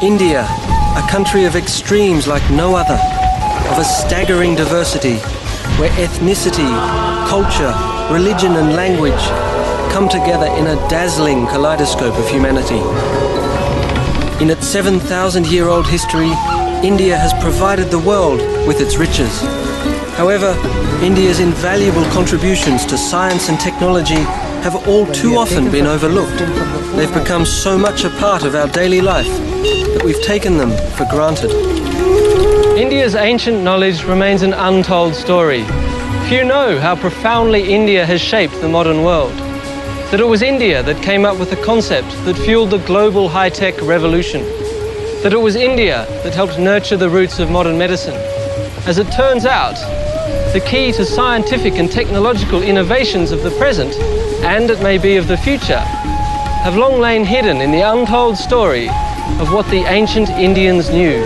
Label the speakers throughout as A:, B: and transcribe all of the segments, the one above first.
A: India, a country of extremes like no other, of a staggering diversity, where ethnicity, culture, religion and language come together in a dazzling kaleidoscope of humanity. In its 7,000-year-old history, India has provided the world with its riches. However, India's invaluable contributions to science and technology have all too often been overlooked. They've become so much a part of our daily life that we've taken them for granted.
B: India's ancient knowledge remains an untold story. Few know how profoundly India has shaped the modern world. That it was India that came up with the concept that fueled the global high-tech revolution. That it was India that helped nurture the roots of modern medicine. As it turns out, the key to scientific and technological innovations of the present, and it may be of the future, have long lain hidden in the untold story of what the ancient Indians knew.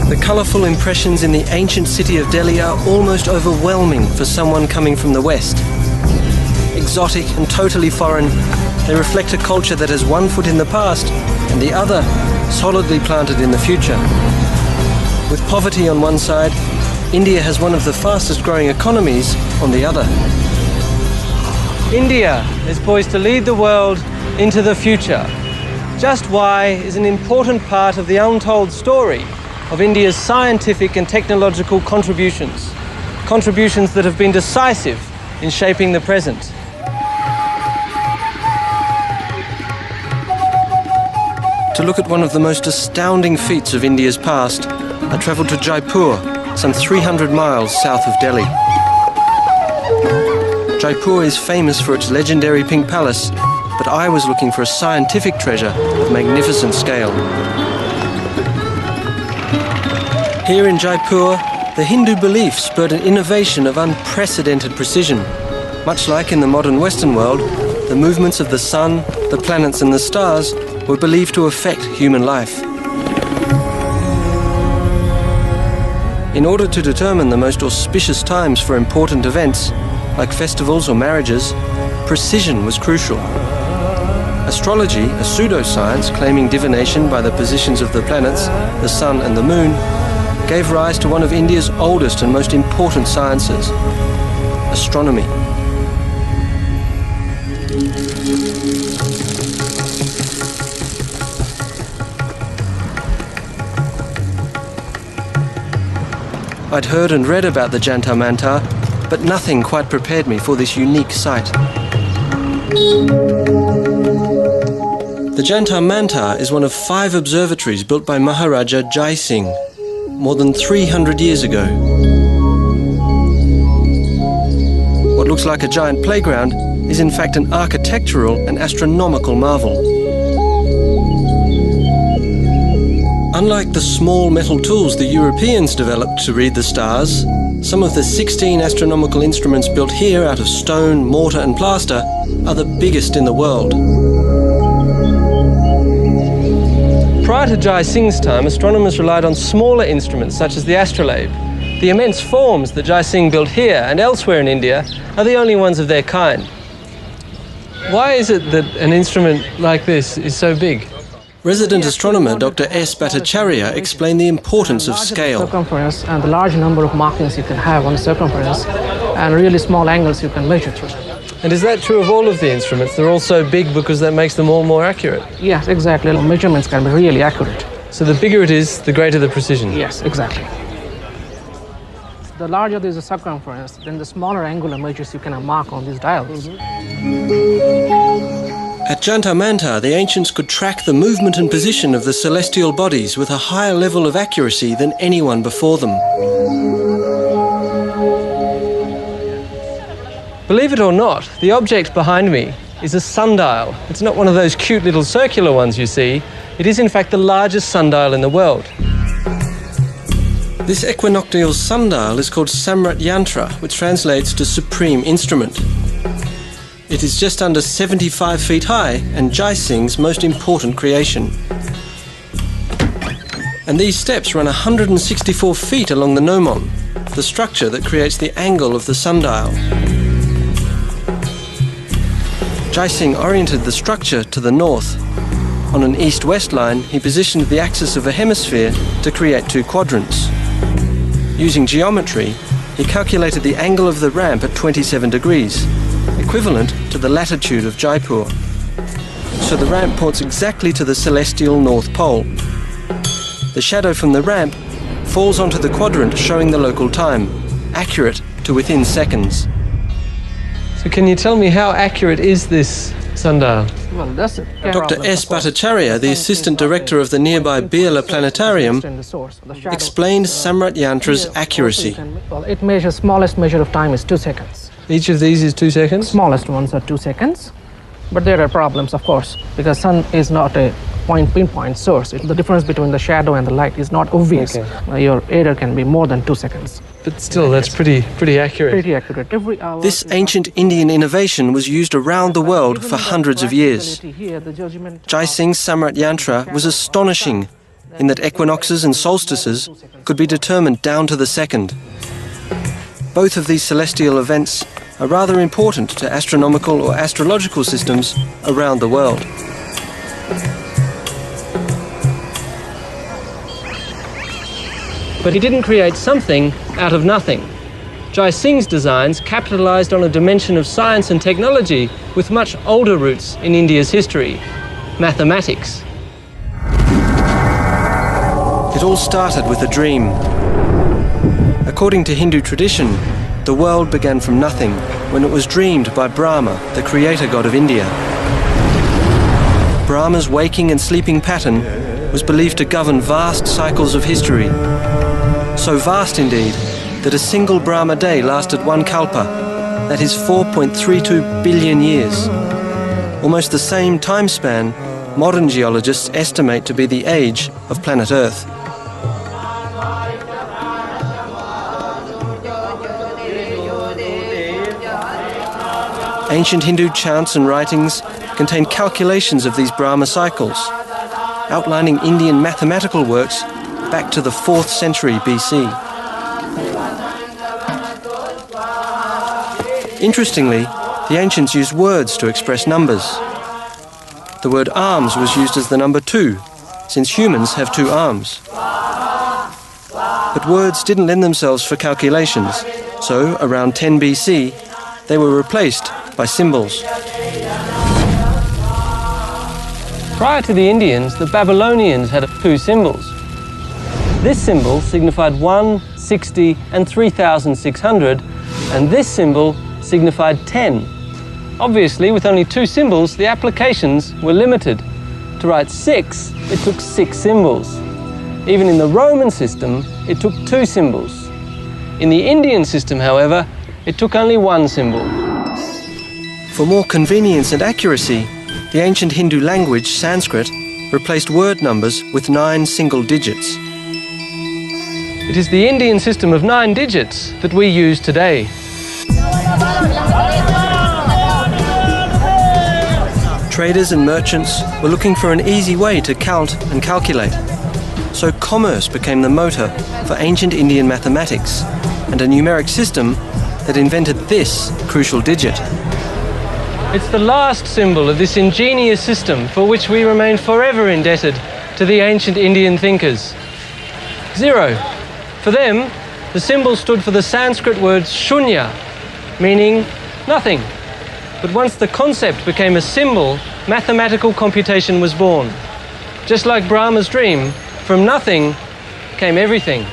B: The colourful impressions in the ancient city of Delhi are almost overwhelming for someone coming from the West. Exotic and totally foreign, they reflect a culture that has one foot in the past and the other solidly planted in the future. With poverty on one side, India has one of the fastest growing economies on the other. India is poised to lead the world into the future. Just why is an important part of the untold story of India's scientific and technological contributions. Contributions that have been decisive in shaping the present. To look at one of the most astounding feats of India's past, I travelled to Jaipur, some 300 miles south of Delhi. Jaipur is famous for its legendary Pink Palace, but I was looking for a scientific treasure of magnificent scale. Here in Jaipur, the Hindu belief spurred an innovation of unprecedented precision. Much like in the modern Western world, the movements of the sun, the planets and the stars were believed to affect human life. In order to determine the most auspicious times for important events, like festivals or marriages, precision was crucial. Astrology, a pseudoscience claiming divination by the positions of the planets, the sun and the moon, gave rise to one of India's oldest and most important sciences, astronomy. I'd heard and read about the Jantar Mantar, but nothing quite prepared me for this unique sight. The Jantar Mantar is one of 5 observatories built by Maharaja Jai Singh more than 300 years ago. What looks like a giant playground is in fact an architectural and astronomical marvel. Unlike the small metal tools the Europeans developed to read the stars, some of the 16 astronomical instruments built here out of stone, mortar and plaster are the biggest in the world. Prior to Jai Singh's time, astronomers relied on smaller instruments such as the astrolabe. The immense forms that Jai Singh built here and elsewhere in India are the only ones of their kind. Why is it that an instrument like this is so big? Resident astronomer Dr. S. Bhattacharya explained the importance of scale.
C: Circumference and the large number of markings you can have on the circumference and really small angles you can measure through.
B: And is that true of all of the instruments? They're all so big because that makes them all more accurate?
C: Yes, exactly. Measurements can be really accurate.
B: So the bigger it is, the greater the precision?
C: Yes, exactly. The larger there is the circumference, then the smaller angular measures you can mark on these dials.
A: At Jantar Mantar, the ancients could track the movement and position of the celestial bodies with a higher level of accuracy than anyone before them. Believe it or not, the object behind me is a sundial. It's not one of those cute little circular ones you see. It is in fact the largest sundial in the world. This equinoctial sundial is called Samrat Yantra, which translates to supreme instrument. It is just under 75 feet high and Jai Singh's most important creation. And these steps run 164 feet along the gnomon, the structure that creates the angle of the sundial. Jai Singh oriented the structure to the north. On an east-west line, he positioned the axis of a hemisphere to create two quadrants. Using geometry, he calculated the angle of the ramp at 27 degrees, equivalent to the latitude of Jaipur. So the ramp points exactly to the celestial North Pole. The shadow from the ramp falls onto the quadrant showing the local time, accurate to within seconds.
B: So can you tell me how accurate is this sundial?
C: Well, that's a
A: Dr. S. Bhattacharya, the assistant director of the nearby Birla Planetarium, explained Samrat Yantra's accuracy.
C: Well, it measures, smallest measure of time is 2 seconds.
B: Each of these is 2 seconds?
C: Smallest ones are 2 seconds. But there are problems, of course, because sun is not a pinpoint source. The difference between the shadow and the light is not obvious.
B: Okay.
C: Your error can be more than 2 seconds.
B: But still, that's pretty accurate.
C: Pretty accurate. Every hour
A: This ancient Indian innovation was used around the world for hundreds of years. Jai Singh's Samrat Yantra was astonishing in that equinoxes and solstices could be determined down to the second. Both of these celestial events are rather important to astronomical or astrological systems around the world.
B: But he didn't create something out of nothing. Jai Singh's designs capitalized on a dimension of science and technology with much older roots in India's history: mathematics.
A: It all started with a dream. According to Hindu tradition, the world began from nothing when it was dreamed by Brahma, the creator god of India. Brahma's waking and sleeping pattern was believed to govern vast cycles of history. So vast indeed that a single Brahma day lasted 1 kalpa, that is 4.32 billion years. Almost the same time span modern geologists estimate to be the age of planet Earth. Ancient Hindu chants and writings contain calculations of these Brahma cycles, outlining Indian mathematical works back to the 4th century BC. Interestingly, the ancients used words to express numbers. The word arms was used as the number 2, since humans have 2 arms. But words didn't lend themselves for calculations, so around 10 BC, they were replaced by symbols.
B: Prior to the Indians, the Babylonians had 2 symbols. This symbol signified 1, 60, and 3,600, and this symbol signified 10. Obviously, with only 2 symbols, the applications were limited. To write 6, it took 6 symbols. Even in the Roman system, it took 2 symbols. In the Indian system, however, it took only 1 symbol.
A: For more convenience and accuracy, the ancient Hindu language, Sanskrit, replaced word numbers with 9 single digits.
B: It is the Indian system of 9 digits that we use today.
A: Traders and merchants were looking for an easy way to count and calculate. So commerce became the motor for ancient Indian mathematics and a numeric system that invented this crucial digit.
B: It's the last symbol of this ingenious system for which we remain forever indebted to the ancient Indian thinkers. 0. For them, the symbol stood for the Sanskrit word shunya, meaning nothing. But once the concept became a symbol, mathematical computation was born. Just like Brahma's dream, from nothing came everything.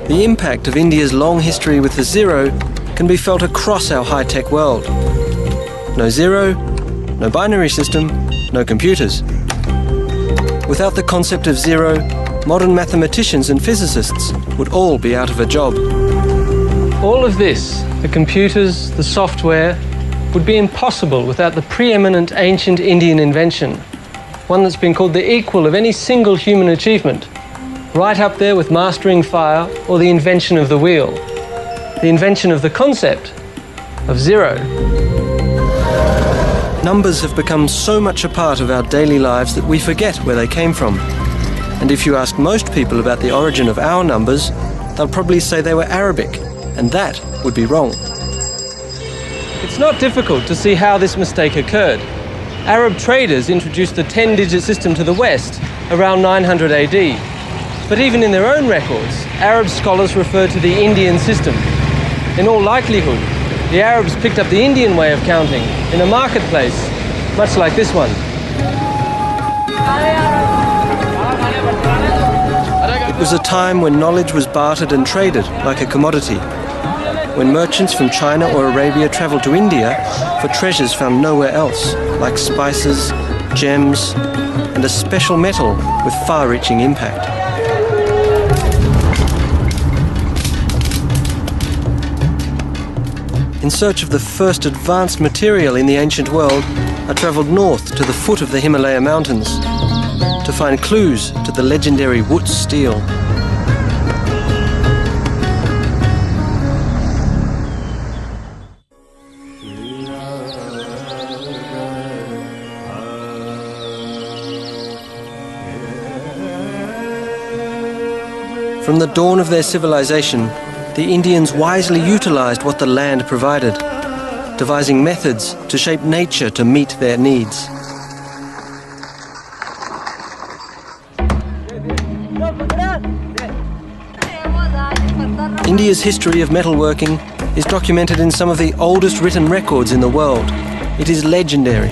A: The impact of India's long history with the 0 can be felt across our high-tech world. No 0, no binary system, no computers. Without the concept of 0, modern mathematicians and physicists would all be out of a job.
B: All of this, the computers, the software, would be impossible without the preeminent ancient Indian invention, one that's been called the equal of any single human achievement, right up there with mastering fire or the invention of the wheel, the invention of the concept of 0.
A: Numbers have become so much a part of our daily lives that we forget where they came from. And if you ask most people about the origin of our numbers, they'll probably say they were Arabic, and that would be wrong.
B: It's not difficult to see how this mistake occurred. Arab traders introduced the 10-digit system to the West around 900 AD. But even in their own records, Arab scholars refer to the Indian system. In all likelihood, the Arabs picked up the Indian way of counting in a marketplace, much like this one.
A: It was a time when knowledge was bartered and traded like a commodity. When merchants from China or Arabia travelled to India for treasures found nowhere else, like spices, gems, and a special metal with far-reaching impact. In search of the first advanced material in the ancient world, I travelled north to the foot of the Himalaya mountains to find clues to the legendary Wootz steel. From the dawn of their civilization, the Indians wisely utilized what the land provided, devising methods to shape nature to meet their needs. India's history of metalworking is documented in some of the oldest written records in the world. It is legendary.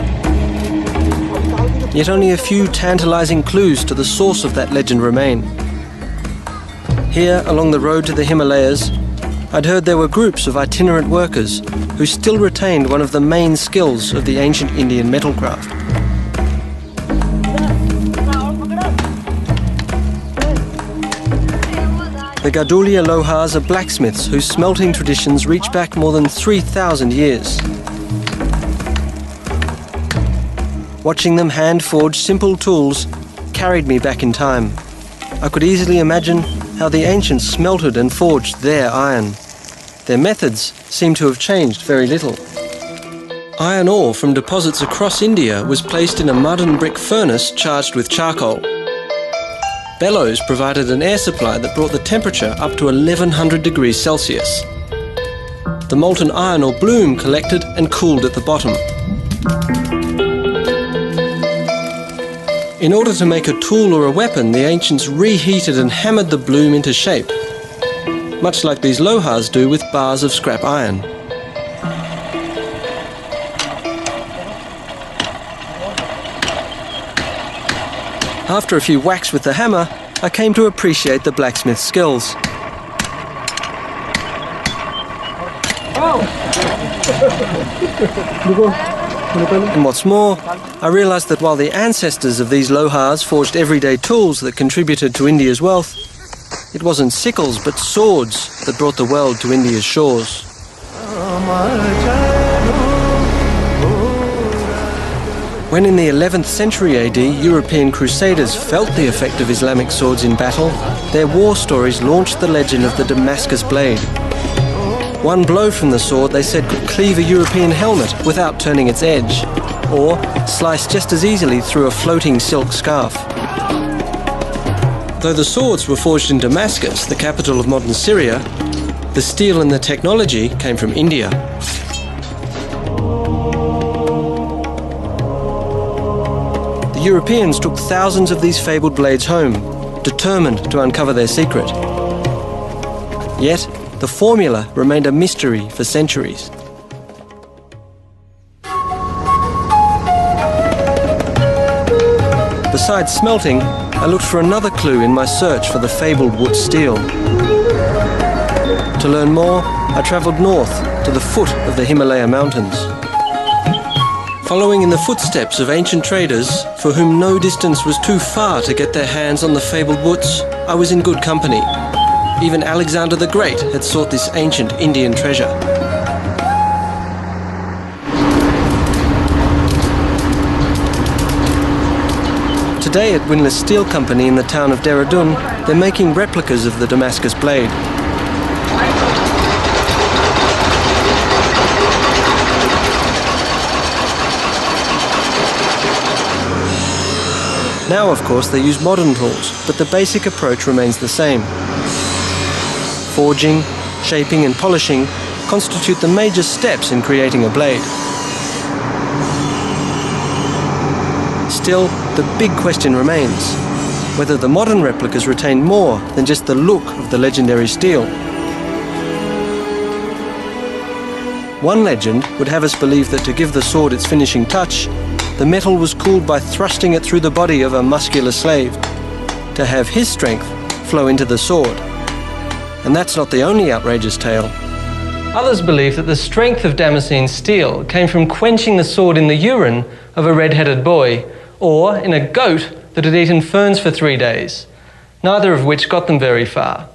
A: Yet only a few tantalizing clues to the source of that legend remain. Here, along the road to the Himalayas, I'd heard there were groups of itinerant workers who still retained one of the main skills of the ancient Indian metalcraft. The Gadulia Lohars are blacksmiths whose smelting traditions reach back more than 3,000 years. Watching them hand-forge simple tools carried me back in time. I could easily imagine how the ancients smelted and forged their iron. Their methods seem to have changed very little. Iron ore from deposits across India was placed in a mud and brick furnace charged with charcoal. Bellows provided an air supply that brought the temperature up to 1100 degrees Celsius. The molten iron or bloom collected and cooled at the bottom. In order to make a tool or a weapon, the ancients reheated and hammered the bloom into shape, much like these lohars do with bars of scrap iron. After a few whacks with the hammer, I came to appreciate the blacksmith's skills. And what's more, I realised that while the ancestors of these lohars forged everyday tools that contributed to India's wealth, it wasn't sickles but swords that brought the world to India's shores. When in the 11th century AD, European crusaders felt the effect of Islamic swords in battle, their war stories launched the legend of the Damascus blade. One blow from the sword, they said, could cleave a European helmet without turning its edge, or slice just as easily through a floating silk scarf. Though the swords were forged in Damascus, the capital of modern Syria, the steel and the technology came from India. The Europeans took thousands of these fabled blades home, determined to uncover their secret. Yet, the formula remained a mystery for centuries. Besides smelting, I looked for another clue in my search for the fabled Wootz steel. To learn more, I travelled north to the foot of the Himalaya mountains. Following in the footsteps of ancient traders, for whom no distance was too far to get their hands on the fabled Wootz, I was in good company. Even Alexander the Great had sought this ancient Indian treasure. Today at Windlass Steel Company in the town of Dehradun, they're making replicas of the Damascus blade. Now, of course, they use modern tools, but the basic approach remains the same. Forging, shaping and polishing constitute the major steps in creating a blade. Still, the big question remains whether the modern replicas retain more than just the look of the legendary steel. One legend would have us believe that to give the sword its finishing touch, the metal was cooled by thrusting it through the body of a muscular slave, to have his strength flow into the sword. And that's not the only outrageous tale.
B: Others believe that the strength of Damascene steel came from quenching the sword in the urine of a red-headed boy, or in a goat that had eaten ferns for 3 days, neither of which got them very far.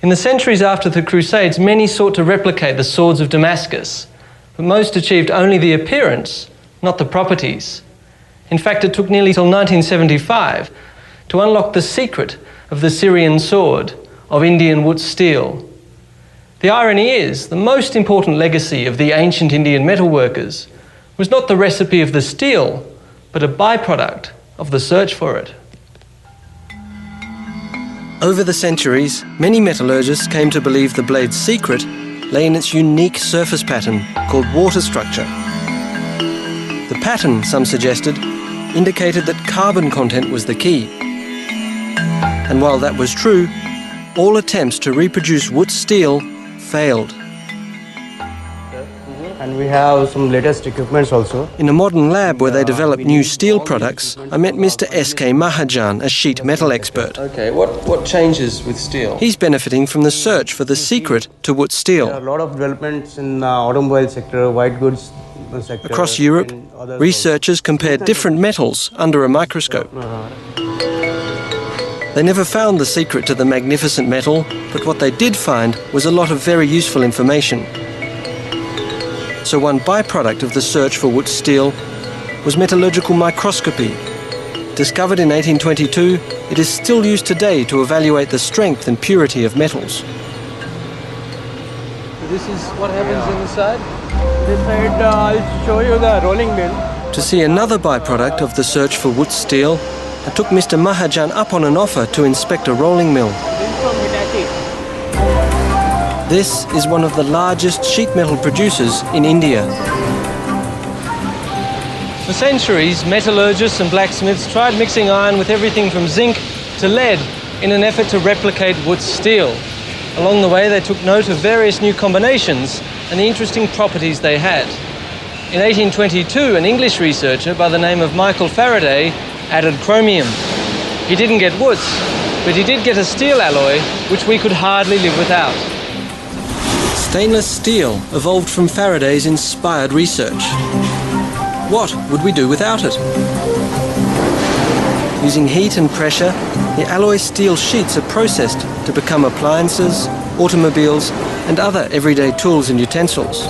B: In the centuries after the Crusades, many sought to replicate the swords of Damascus, but most achieved only the appearance, not the properties. In fact, it took nearly till 1975 to unlock the secret of the Syrian sword of Indian Wootz steel. The irony is, the most important legacy of the ancient Indian metalworkers was not the recipe of the steel, but a byproduct of the search for it.
A: Over the centuries, many metallurgists came to believe the blade's secret lay in its unique surface pattern called water structure. The pattern, some suggested, indicated that carbon content was the key. And while that was true, all attempts to reproduce Wootz steel failed.
D: And we have some latest equipments also.
A: In a modern lab where they develop new steel products, I met Mr. S.K. Mahajan, a sheet metal expert.
B: Okay, what changes with steel?
A: He's benefiting from the search for the secret to Wootz steel.
D: There are a lot of developments in the automobile sector, white goods sector.
A: Across Europe, researchers compared different metals under a microscope. They never found the secret to the magnificent metal, but what they did find was a lot of very useful information. So one byproduct of the search for Wootz steel was metallurgical microscopy. Discovered in 1822, it is still used today to evaluate the strength and purity of metals.
B: So this is what happens inside?
D: This side, I'll show you the rolling mill.
A: To see another byproduct of the search for Wootz steel, I took Mr. Mahajan up on an offer to inspect a rolling mill. This is one of the largest sheet metal producers in India.
B: For centuries, metallurgists and blacksmiths tried mixing iron with everything from zinc to lead in an effort to replicate Wootz steel. Along the way, they took note of various new combinations and the interesting properties they had. In 1822, an English researcher by the name of Michael Faraday added chromium. He didn't get Wootz, but he did get a steel alloy which we could hardly live without.
A: Stainless steel evolved from Faraday's inspired research. What would we do without it? Using heat and pressure, the alloy steel sheets are processed to become appliances, automobiles, and other everyday tools and utensils.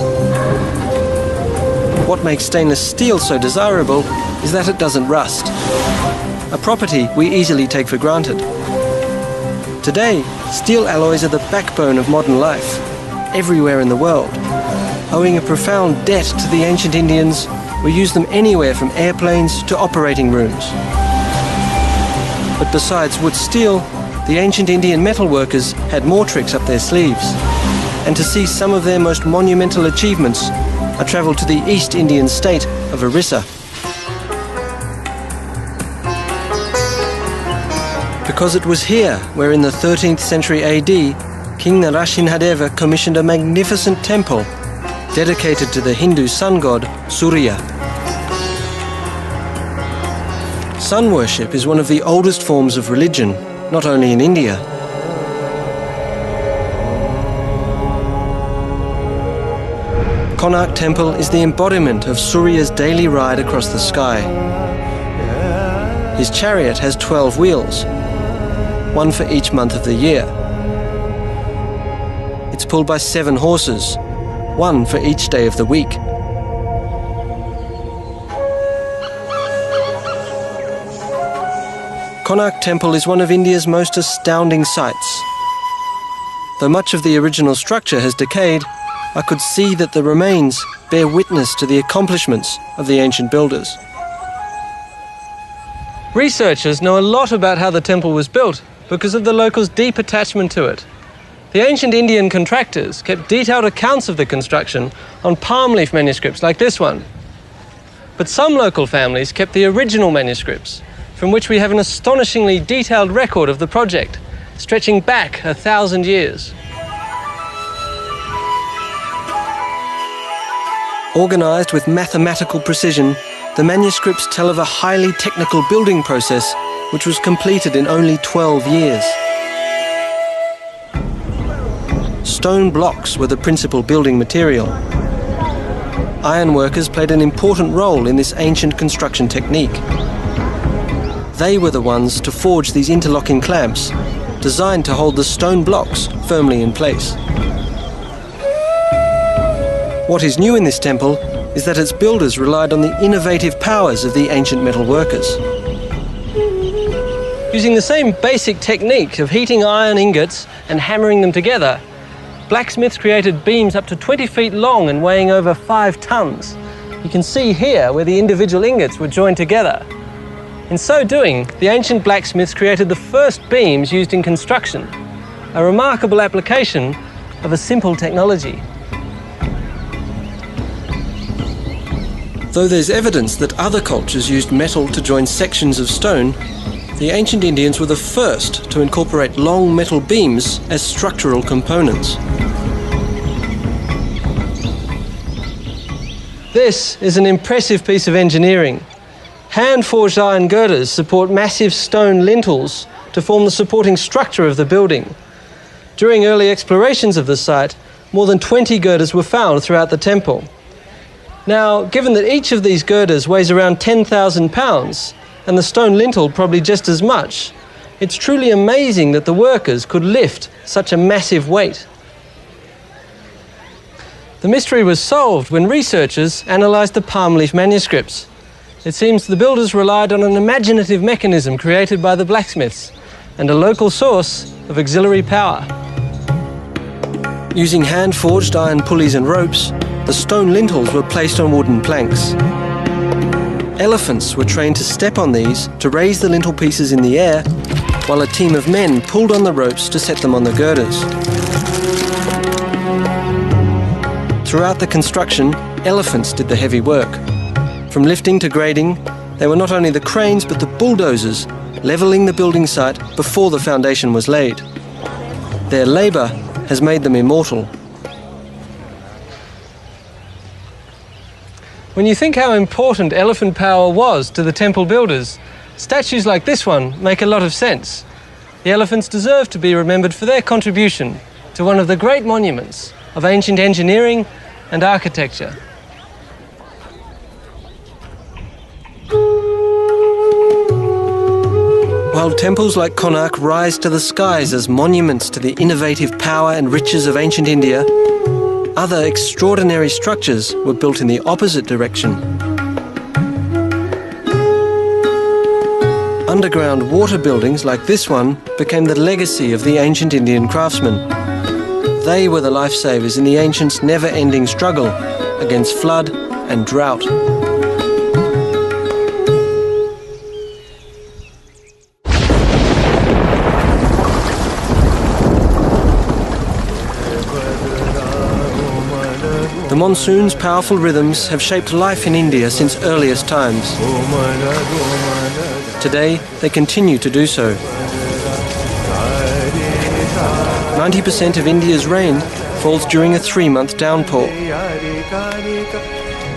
A: What makes stainless steel so desirable is that it doesn't rust, a property we easily take for granted. Today, steel alloys are the backbone of modern life, everywhere in the world. Owing a profound debt to the ancient Indians, we use them anywhere from airplanes to operating rooms. But besides Wootz steel, the ancient Indian metalworkers had more tricks up their sleeves. And to see some of their most monumental achievements, I travelled to the East Indian state of Orissa. Because it was here where in the 13th century AD, King Narasimhadeva commissioned a magnificent temple dedicated to the Hindu sun god Surya. Sun worship is one of the oldest forms of religion, not only in India. Konark Temple is the embodiment of Surya's daily ride across the sky. His chariot has 12 wheels, one for each month of the year. It's pulled by 7 horses, one for each day of the week. Konark Temple is one of India's most astounding sights. Though much of the original structure has decayed, I could see that the remains bear witness to the accomplishments of the ancient builders.
B: Researchers know a lot about how the temple was built because of the locals' deep attachment to it. The ancient Indian contractors kept detailed accounts of the construction on palm leaf manuscripts like this one. But some local families kept the original manuscripts, from which we have an astonishingly detailed record of the project, stretching back 1,000 years.
A: Organised with mathematical precision, the manuscripts tell of a highly technical building process which was completed in only 12 years. Stone blocks were the principal building material. Ironworkers played an important role in this ancient construction technique. They were the ones to forge these interlocking clamps, designed to hold the stone blocks firmly in place. What is new in this temple is that its builders relied on the innovative powers of the ancient metal workers.
B: Using the same basic technique of heating iron ingots and hammering them together, blacksmiths created beams up to 20 feet long and weighing over 5 tons. You can see here where the individual ingots were joined together. In so doing, the ancient blacksmiths created the first beams used in construction, a remarkable application of a simple technology.
A: Though there's evidence that other cultures used metal to join sections of stone, the ancient Indians were the first to incorporate long metal beams as structural components.
B: This is an impressive piece of engineering. Hand-forged iron girders support massive stone lintels to form the supporting structure of the building. During early explorations of the site, more than 20 girders were found throughout the temple. Now, given that each of these girders weighs around 10,000 pounds, and the stone lintel probably just as much, it's truly amazing that the workers could lift such a massive weight. The mystery was solved when researchers analysed the palm leaf manuscripts. It seems the builders relied on an imaginative mechanism created by the blacksmiths and a local source of auxiliary power.
A: Using hand-forged iron pulleys and ropes, the stone lintels were placed on wooden planks. Elephants were trained to step on these to raise the lintel pieces in the air, while a team of men pulled on the ropes to set them on the girders. Throughout the construction, elephants did the heavy work. From lifting to grading, they were not only the cranes but the bulldozers, levelling the building site before the foundation was laid. Their labour has made them immortal.
B: When you think how important elephant power was to the temple builders, statues like this one make a lot of sense. The elephants deserve to be remembered for their contribution to one of the great monuments of ancient engineering and architecture.
A: While temples like Konark rise to the skies as monuments to the innovative power and riches of ancient India, other extraordinary structures were built in the opposite direction. Underground water buildings like this one became the legacy of the ancient Indian craftsmen. They were the lifesavers in the ancients' never-ending struggle against flood and drought. The monsoon's powerful rhythms have shaped life in India since earliest times. Today, they continue to do so. 90% of India's rain falls during a 3-month downpour.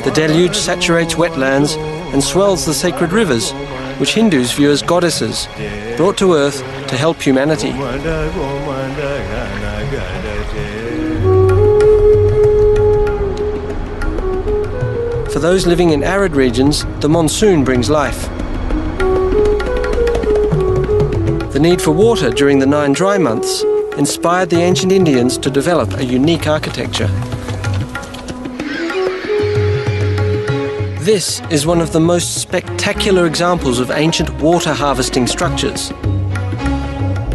A: The deluge saturates wetlands and swells the sacred rivers, which Hindus view as goddesses, brought to earth to help humanity. For those living in arid regions, the monsoon brings life. The need for water during the 9 dry months inspired the ancient Indians to develop a unique architecture. This is one of the most spectacular examples of ancient water harvesting structures.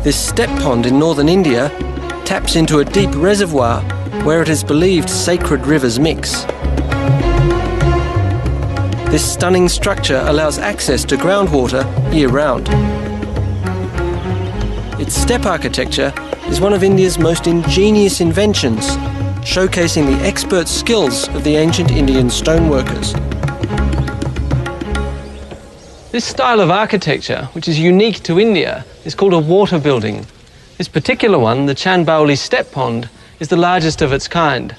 A: This step pond in northern India taps into a deep reservoir where it is believed sacred rivers mix. This stunning structure allows access to groundwater year-round. Its step architecture is one of India's most ingenious inventions, showcasing the expert skills of the ancient Indian stoneworkers.
B: This style of architecture, which is unique to India, is called a water building. This particular one, the Chandbauli Step Pond, is the largest of its kind.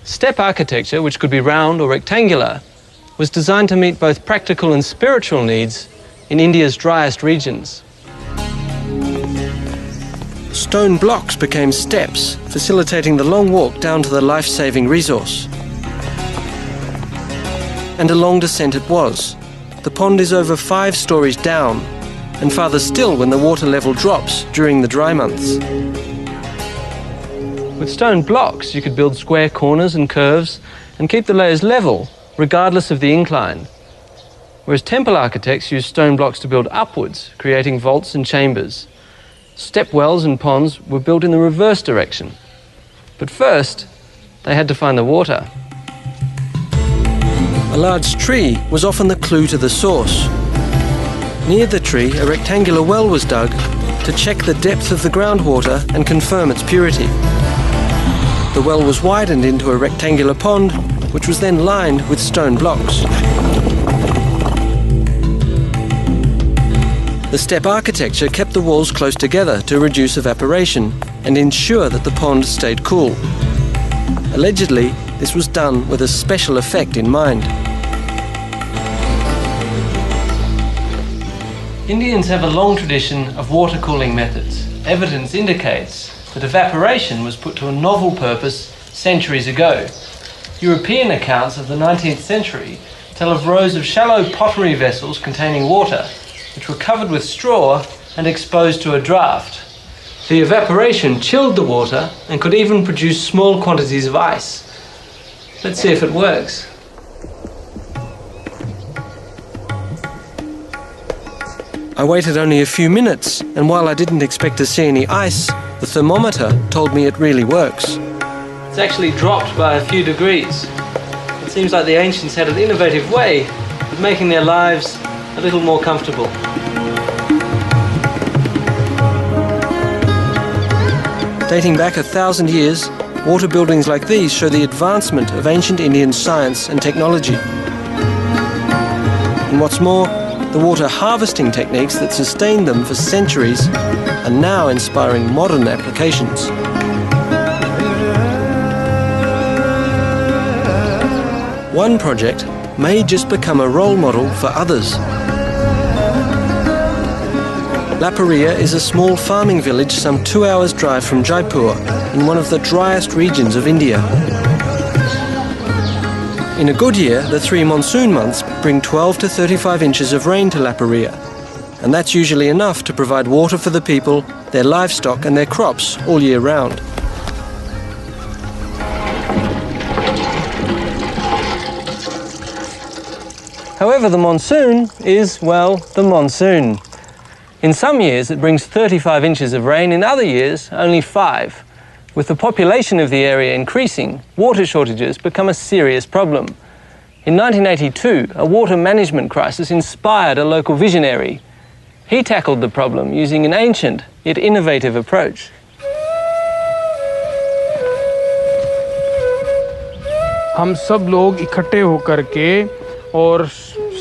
B: Step architecture, which could be round or rectangular, was designed to meet both practical and spiritual needs in India's driest regions.
A: Stone blocks became steps, facilitating the long walk down to the life-saving resource. And a long descent it was. The pond is over 5 stories down, and farther still when the water level drops during the dry months.
B: With stone blocks, you could build square corners and curves and keep the layers level, regardless of the incline. Whereas temple architects used stone blocks to build upwards, creating vaults and chambers. Step wells and ponds were built in the reverse direction. But first, they had to find the water.
A: A large tree was often the clue to the source. Near the tree, a rectangular well was dug to check the depth of the groundwater and confirm its purity. The well was widened into a rectangular pond, which was then lined with stone blocks. The step architecture kept the walls close together to reduce evaporation and ensure that the pond stayed cool. Allegedly, this was done with a special effect in mind.
B: Indians have a long tradition of water cooling methods. Evidence indicates that evaporation was put to a novel purpose centuries ago. European accounts of the 19th century tell of rows of shallow pottery vessels containing water, which were covered with straw and exposed to a draft. The evaporation chilled the water and could even produce small quantities of ice. Let's see if it works.
A: I waited only a few minutes, and while I didn't expect to see any ice, the thermometer told me it really works.
B: It's actually dropped by a few degrees. It seems like the ancients had an innovative way of making their lives a little more comfortable.
A: Dating back 1,000 years, water buildings like these show the advancement of ancient Indian science and technology. And what's more, the water harvesting techniques that sustained them for centuries are now inspiring modern applications. One project may just become a role model for others. Laparia is a small farming village some 2 hours' drive from Jaipur, in one of the driest regions of India. In a good year, the 3 monsoon months bring 12 to 35 inches of rain to Laparia, and that's usually enough to provide water for the people, their livestock and their crops all year round.
B: However, the monsoon is, well, the monsoon. In some years it brings 35 inches of rain, in other years only 5. With the population of the area increasing, water shortages become a serious problem. In 1982, a water management crisis inspired a local visionary. He tackled the problem using an ancient yet innovative approach.
E: हम सब लोग इकट्ठे होकर के और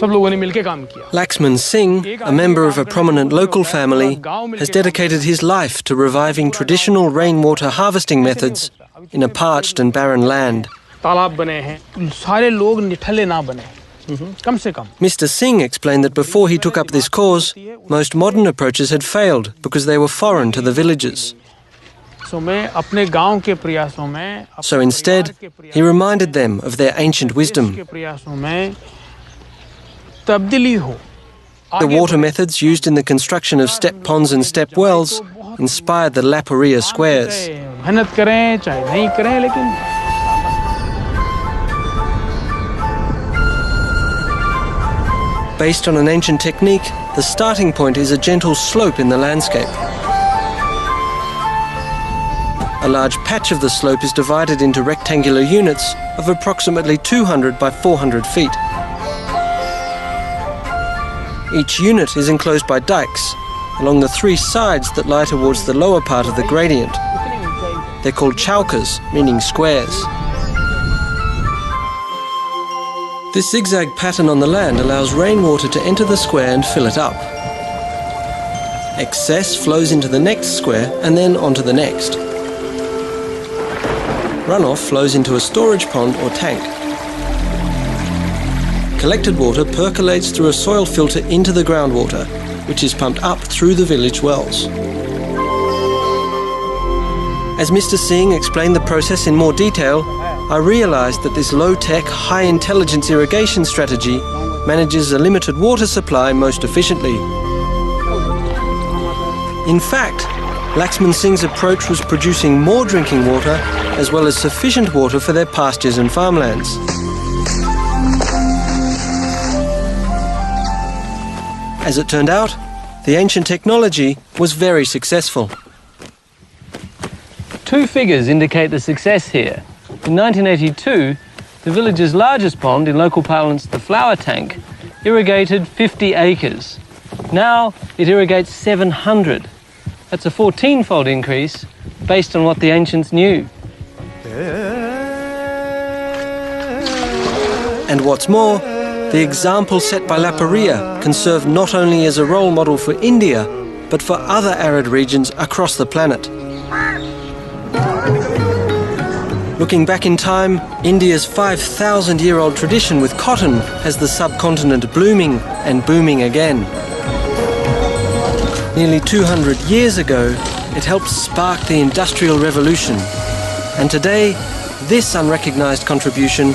E: सब लोगों ने मिलके काम किया.
A: Laxman Singh, a member of a prominent local family, has dedicated his life to reviving traditional rainwater harvesting methods in a parched and barren land.
E: तालाब बने हैं, सारे लोग निठल्ले ना बने, कम से कम.
A: Mr. Singh explained that before he took up this cause, most modern approaches had failed because they were foreign to the villagers.
E: So मैं अपने गांव के प्रयासों में,
A: So instead, he reminded them of their ancient wisdom.
E: के प्रयासों में तब्दीली हो.
A: The water methods used in the construction of step ponds and step wells inspired the Laparia squares.
E: मेहनत करें चाहे नहीं करें, लेकिन
A: Based on an ancient technique, the starting point is a gentle slope in the landscape. A large patch of the slope is divided into rectangular units of approximately 200 by 400 feet. Each unit is enclosed by dikes along the three sides that lie towards the lower part of the gradient. They're called chaukas, meaning squares. This zigzag pattern on the land allows rainwater to enter the square and fill it up. Excess flows into the next square and then onto the next. Runoff flows into a storage pond or tank. Collected water percolates through a soil filter into the groundwater, which is pumped up through the village wells. As Mr. Singh explained the process in more detail, I realised that this low-tech, high-intelligence irrigation strategy manages a limited water supply most efficiently. In fact, Laxman Singh's approach was producing more drinking water as well as sufficient water for their pastures and farmlands. As it turned out, the ancient technology was very successful.
B: Two figures indicate the success here. In 1982, the village's largest pond, in local parlance the flower tank, irrigated 50 acres. Now it irrigates 700. That's a 14-fold increase based on what the ancients knew.
A: And what's more, the example set by La Paria can serve not only as a role model for India, but for other arid regions across the planet. Looking back in time, India's 5,000-year-old tradition with cotton has the subcontinent blooming and booming again. Nearly 200 years ago, it helped spark the Industrial Revolution. And today, this unrecognised contribution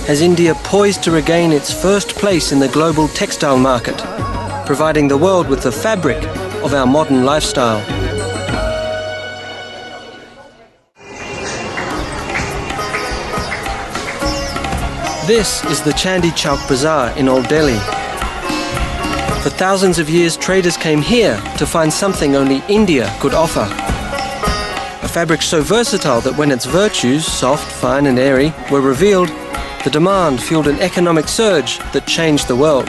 A: has India poised to regain its first place in the global textile market, providing the world with the fabric of our modern lifestyle. This is the Chandi Chowk Bazaar in Old Delhi. For thousands of years, traders came here to find something only India could offer. A fabric so versatile that when its virtues, soft, fine and airy, were revealed, the demand fueled an economic surge that changed the world.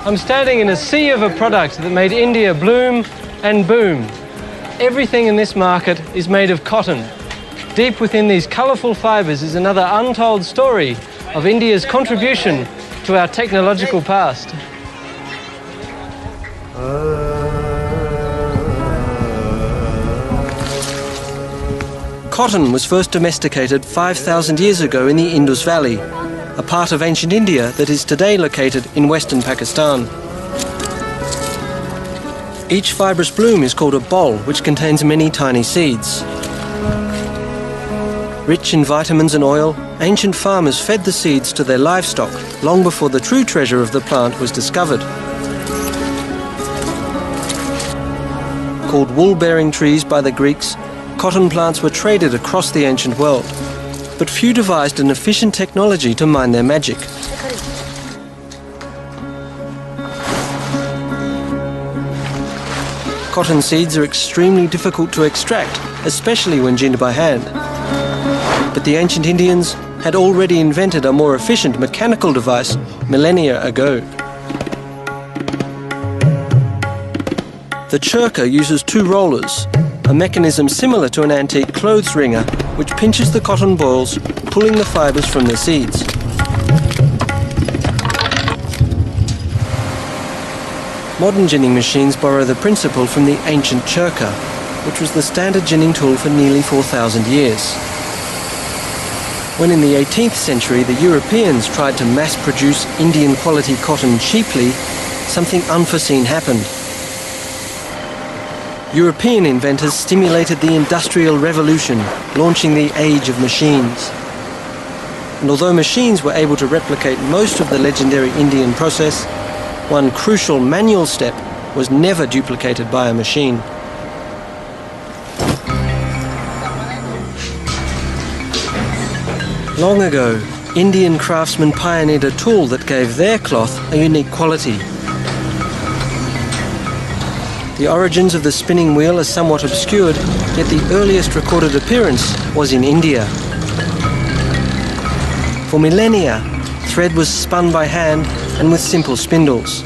B: I'm standing in a sea of a product that made India bloom and boom. Everything in this market is made of cotton. Deep within these colourful fibres is another untold story of India's contribution to our technological past.
A: Cotton was first domesticated 5,000 years ago in the Indus Valley, a part of ancient India that is today located in western Pakistan. Each fibrous bloom is called a bol, which contains many tiny seeds. Rich in vitamins and oil, ancient farmers fed the seeds to their livestock long before the true treasure of the plant was discovered. Called wool-bearing trees by the Greeks, cotton plants were traded across the ancient world, but few devised an efficient technology to mine their magic. Cotton seeds are extremely difficult to extract, especially when ginned by hand. But the ancient Indians had already invented a more efficient mechanical device millennia ago. The churka uses two rollers, a mechanism similar to an antique clothes wringer, which pinches the cotton balls, pulling the fibres from the seeds. Modern ginning machines borrow the principle from the ancient churka, which was the standard ginning tool for nearly 4,000 years. When in the 18th century the Europeans tried to mass-produce Indian-quality cotton cheaply, something unforeseen happened. European inventors stimulated the Industrial Revolution, launching the age of machines. And although machines were able to replicate most of the legendary Indian process, one crucial manual step was never duplicated by a machine. Long ago, Indian craftsmen pioneered a tool that gave their cloth a unique quality. The origins of the spinning wheel are somewhat obscured, yet the earliest recorded appearance was in India. For millennia, thread was spun by hand and with simple spindles.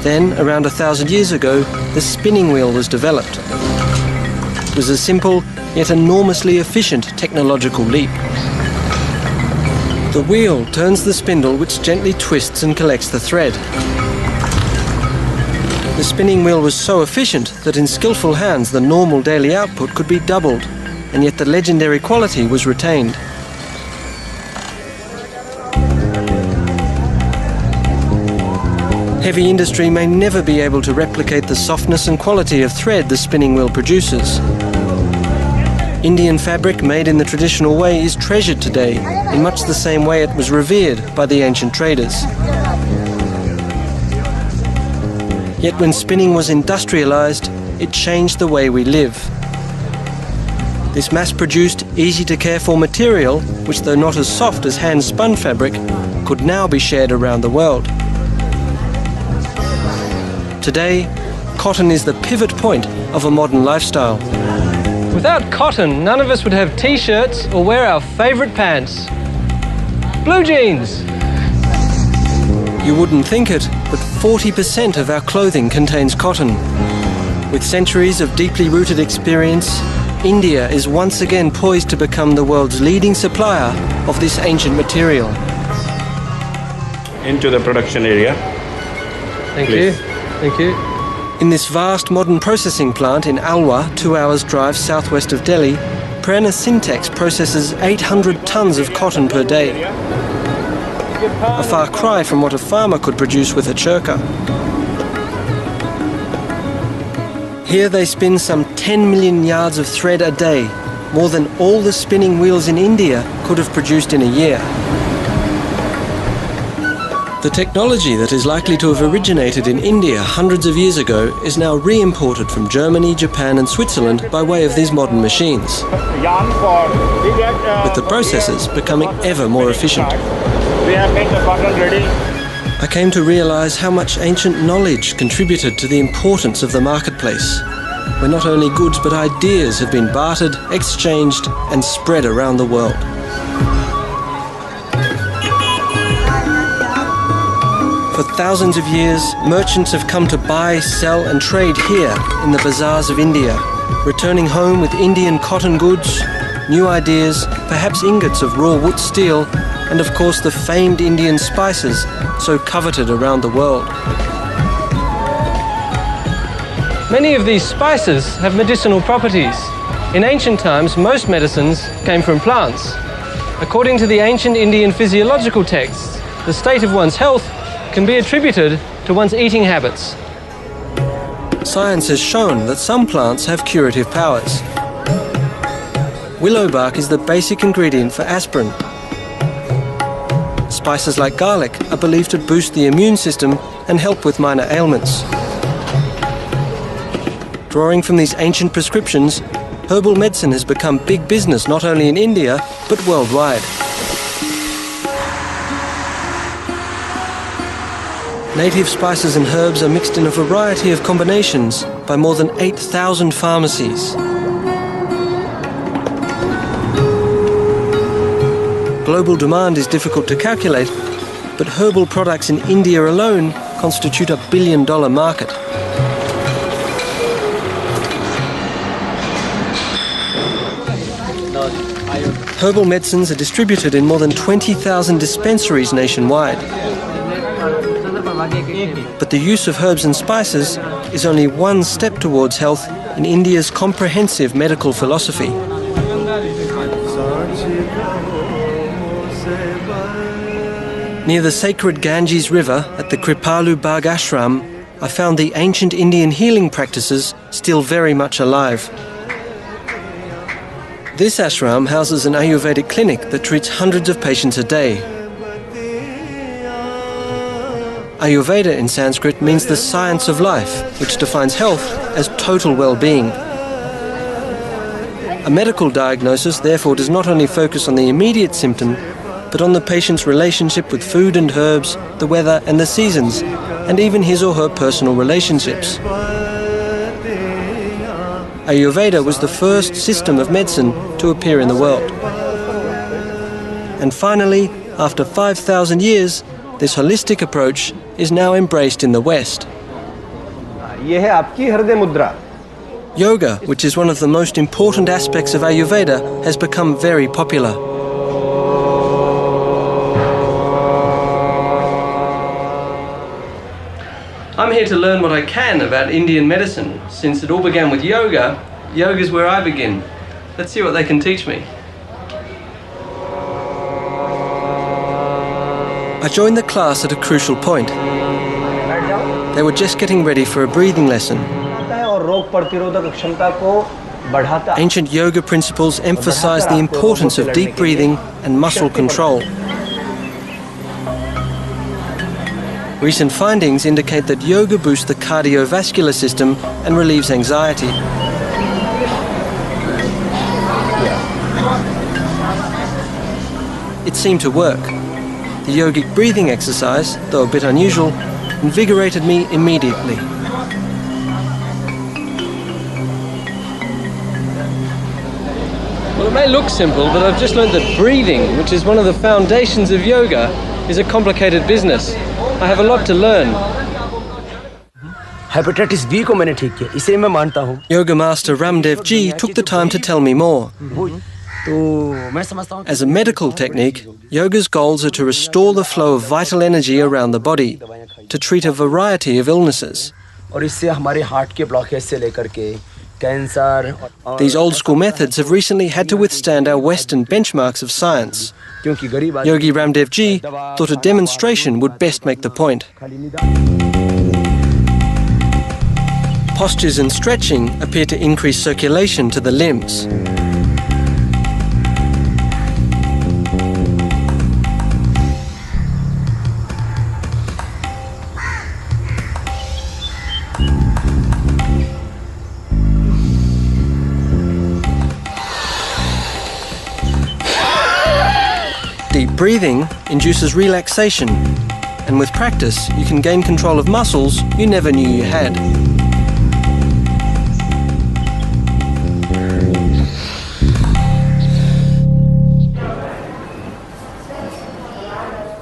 A: Then, around 1,000 years ago, the spinning wheel was developed. It was a simple, yet enormously efficient technological leap. The wheel turns the spindle, which gently twists and collects the thread. The spinning wheel was so efficient that in skillful hands the normal daily output could be doubled, and yet the legendary quality was retained. Heavy industry may never be able to replicate the softness and quality of thread the spinning wheel produces. Indian fabric made in the traditional way is treasured today in much the same way it was revered by the ancient traders. Yet when spinning was industrialized, it changed the way we live. This mass-produced, easy-to-care-for material, which though not as soft as hand-spun fabric, could now be shared around the world. Today, cotton is the pivot point of a modern lifestyle.
B: Without cotton, none of us would have t-shirts or wear our favourite pants. Blue jeans!
A: You wouldn't think it, but 40% of our clothing contains cotton. With centuries of deeply rooted experience, India is once again poised to become the world's leading supplier of this ancient material.
F: Into the production area.
B: Thank
F: Please.
B: you. Thank you.
A: In this vast modern processing plant in Alwar, 2 hours drive southwest of Delhi, Prerna Syntex processes 800 tons of cotton per day. A far cry from what a farmer could produce with a churka. Here they spin some 10 million yards of thread a day, more than all the spinning wheels in India could have produced in a year. The technology that is likely to have originated in India hundreds of years ago is now re-imported from Germany, Japan and Switzerland by way of these modern machines, with the processes becoming ever more efficient.
F: We have made the cotton ready.
A: I came to realize how much ancient knowledge contributed to the importance of the marketplace, where not only goods but ideas have been bartered, exchanged and spread around the world. For thousands of years, merchants have come to buy, sell and trade here in the bazaars of India, returning home with Indian cotton goods, new ideas, perhaps ingots of raw wood steel, and of course the famed Indian spices so coveted around the world.
B: Many of these spices have medicinal properties. In ancient times, most medicines came from plants. According to the ancient Indian physiological texts, the state of one's health can be attributed to one's eating habits.
A: Science has shown that some plants have curative powers. Willow bark is the basic ingredient for aspirin. Spices like garlic are believed to boost the immune system and help with minor ailments. Drawing from these ancient prescriptions, herbal medicine has become big business not only in India, but worldwide. Native spices and herbs are mixed in a variety of combinations by more than 8,000 pharmacies. Global demand is difficult to calculate, but herbal products in India alone constitute a billion-dollar market. Herbal medicines are distributed in more than 20,000 dispensaries nationwide. But the use of herbs and spices is only one step towards health in India's comprehensive medical philosophy. Near the sacred Ganges River at the Kripalu Bagh Ashram, I found the ancient Indian healing practices still very much alive. This ashram houses an Ayurvedic clinic that treats hundreds of patients a day. Ayurveda in Sanskrit means the science of life, which defines health as total well-being. A medical diagnosis therefore does not only focus on the immediate symptom, but on the patient's relationship with food and herbs, the weather and the seasons, and even his or her personal relationships. Ayurveda was the first system of medicine to appear in the world. And finally, After 5,000 years, this holistic approach is now embraced in the West.
D: ये है आपकी हृदय मुद्रा.
A: Yoga, which is one of the most important aspects of Ayurveda, has become very popular. I'm here to learn what I can about Indian medicine. Since it all began with yoga, yoga is where I begin. Let's see what they can teach me. I joined the class at a crucial point. They were just getting ready for a breathing lesson. Ancient yoga principles emphasize the importance of deep breathing and muscle control. Recent findings indicate that yoga boosts the cardiovascular system and relieves anxiety. It seemed to work. The yogic breathing exercise, though a bit unusual, invigorated me immediately. Well, it may look simple, but I've just learned that breathing, which is one of the foundations of yoga, is a complicated business. I have a lot to learn.
G: Hepatitis B को मैंने ठीक किया, इसे मैं मानता हूँ.
A: Yoga master Ramdev Ji took the time to tell me more. As a medical technique, yoga's goals are to restore the flow of vital energy around the body, to treat a variety of illnesses.
G: और इससे हमारे heart के blockage से लेकर के cancer.
A: These old-school methods have recently had to withstand our Western benchmarks of science. Yogi Ramdev Ji thought a demonstration would best make the point. Postures and stretching appear to increase circulation to the limbs. Deep breathing induces relaxation, and with practice you can gain control of muscles you never knew you had.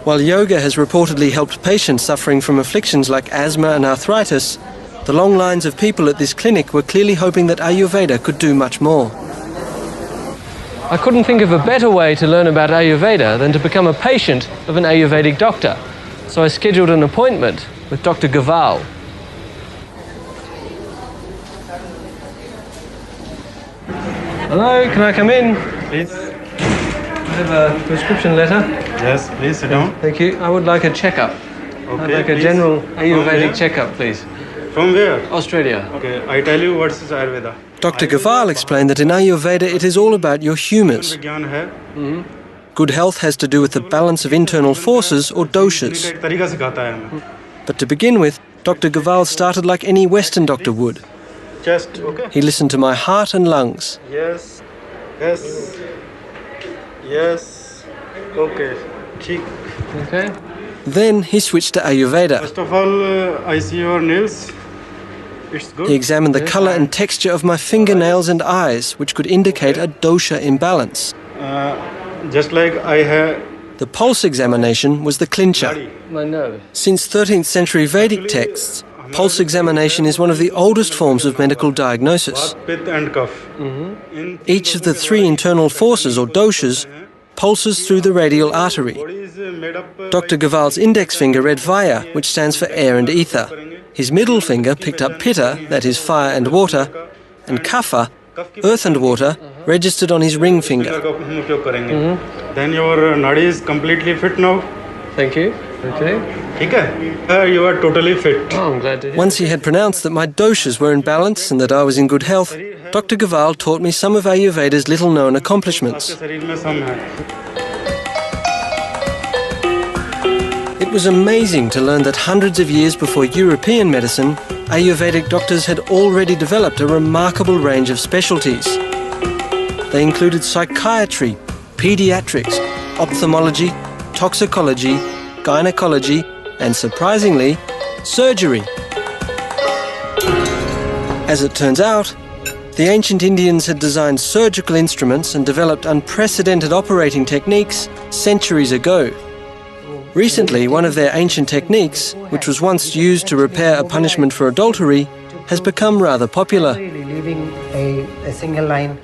A: While yoga has reportedly helped patients suffering from afflictions like asthma and arthritis, the long lines of people at this clinic were clearly hoping that Ayurveda could do much more. I couldn't think of a better way to learn about Ayurveda than to become a patient of an Ayurvedic doctor. So I scheduled an appointment with Dr. Gaval. Hello, can I come in?
F: Please.
A: I have a prescription letter.
F: Yes, please sit down.
A: Thank you. I would like a checkup.
F: Okay,
A: I'd like a
F: please.
A: general
F: From
A: Ayurvedic
F: where?
A: checkup, please.
F: From where?
A: Australia.
F: Okay, I tell you what is Ayurveda.
A: Dr. Gaval explained that in Ayurveda it is all about your humours.
F: विज्ञान है.
A: Good health has to do with the balance of internal forces or doshas.
F: एक तरीका सिखाता है हमें.
A: But to begin with, Dr. Gaval started like any Western doctor would.
F: Chest, okay.
A: He listened to my heart and lungs.
F: Yes, yes, yes. Okay, ठीक.
A: Okay. Then he switched to Ayurveda.
F: First of all, I see your nails. It's good.
A: He examined the colour and texture of my fingernails and eyes, which could indicate a dosha imbalance.
F: Just like I have.
A: The pulse examination was the clincher.
B: My nose.
A: Since 13th century Vedic texts, pulse examination is one of the oldest forms of medical diagnosis.
F: Pith and cough.
A: Each of the three internal forces or doshas pulses through the radial artery.
F: Body is made up.
A: Dr. Gaval's index finger read Vaya, which stands for air and ether. His middle finger picked up Pitta, that is fire and water, and Kapha, earth and water, registered on his ring finger.
F: Then your nadi is completely fit now.
A: Thank you. Okay.
F: ठीक है? You are totally fit.
B: Oh, I'm glad to hear.
A: Once he had pronounced that my doshas were in balance and that I was in good health, Dr. Gaval taught me some of Ayurveda's little-known accomplishments.
F: आपके शरीर में सम है.
A: It was amazing to learn that hundreds of years before European medicine, Ayurvedic doctors had already developed a remarkable range of specialties. They included psychiatry, pediatrics, ophthalmology, toxicology, gynecology, and surprisingly, surgery. As it turns out, the ancient Indians had designed surgical instruments and developed unprecedented operating techniques centuries ago. Recently, one of their ancient techniques, which was once used to repair a punishment for adultery, has become rather popular.
D: Leaving a single line.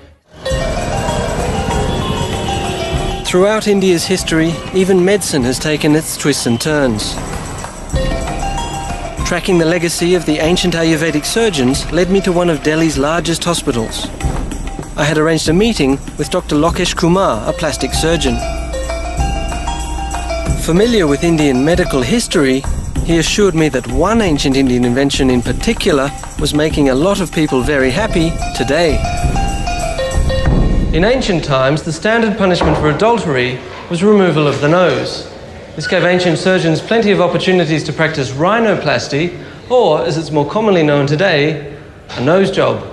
A: Throughout India's history, even medicine has taken its twists and turns. Tracking the legacy of the ancient Ayurvedic surgeons led me to one of Delhi's largest hospitals. I had arranged a meeting with Dr. Lokesh Kumar, a plastic surgeon. Familiar with Indian medical history, he assured me that one ancient Indian invention in particular was making a lot of people very happy today.
B: In ancient times, the standard punishment for adultery was removal of the nose. This gave ancient surgeons plenty of opportunities to practice rhinoplasty, or, as it's more commonly known today, a nose job.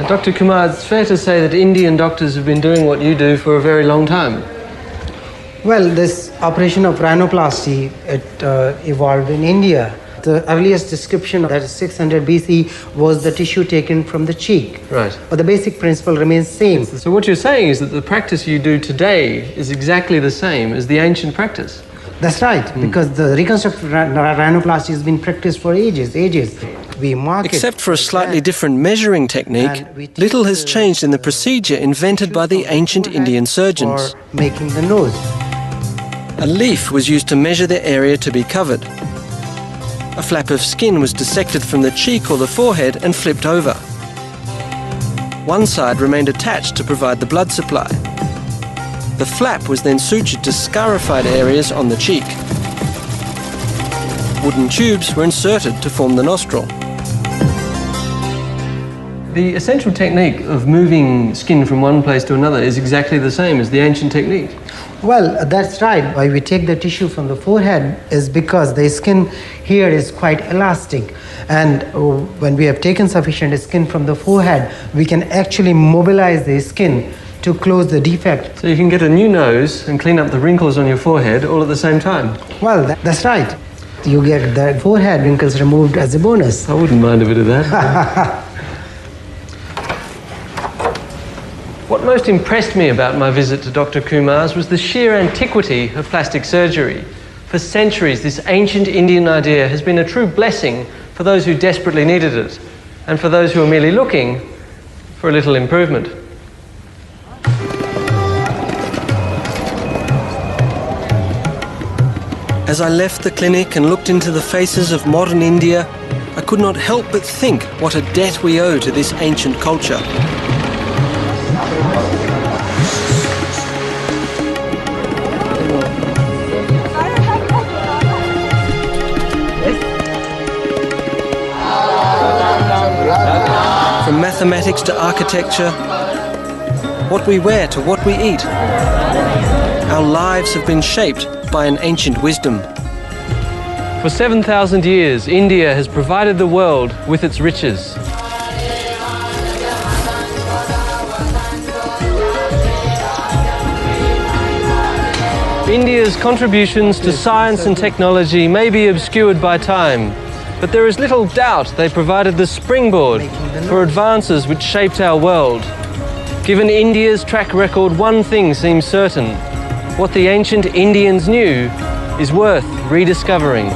B: Dr. Kumar, it's fair to say that Indian doctors have been doing what you do for a very long time.
D: Well, this operation of rhinoplasty, it evolved in India. The earliest description, that is 600 BC, was the tissue taken from the cheek.
B: Right.
D: But the basic principle remains same.
B: So what you're saying is that the practice you do today is exactly the same as the ancient practice?
D: That's right, because the reconstructive rhinoplasty has been practiced for ages. We mark
A: Except for a slightly different measuring technique, little has changed in the procedure invented by the ancient Indian surgeons.
D: For making the nose.
A: A leaf was used to measure the area to be covered. A flap of skin was dissected from the cheek or the forehead and flipped over. One side remained attached to provide the blood supply. The flap was then sutured to scarified areas on the cheek. Wooden tubes were inserted to form the nostril.
B: The essential technique of moving skin from one place to another is exactly the same as the ancient technique.
D: Well, that's right. Why we take the tissue from the forehead is because the skin here is quite elastic. And when we have taken sufficient skin from the forehead, we can actually mobilize the skin to close the defect.
B: So you can get a new nose and clean up the wrinkles on your forehead all at the same time.
D: Well, that's right. You get the forehead wrinkles removed as a bonus.
B: I wouldn't mind a bit of that. What most impressed me about my visit to Dr. Kumar's was the sheer antiquity of plastic surgery. For centuries, this ancient Indian idea has been a true blessing for those who desperately needed it, and for those who are merely looking for a little improvement.
A: As I left the clinic and looked into the faces of modern India, I could not help but think what a debt we owe to this ancient culture. From mathematics to architecture, what we wear to what we eat, our lives have been shaped by an ancient wisdom.
B: For 7,000 years, India has provided the world with its riches. India's contributions to science and technology may be obscured by time, but there is little doubt they provided the springboard for advances which shaped our world. Given India's track record, one thing seems certain: what the ancient Indians knew is worth rediscovering.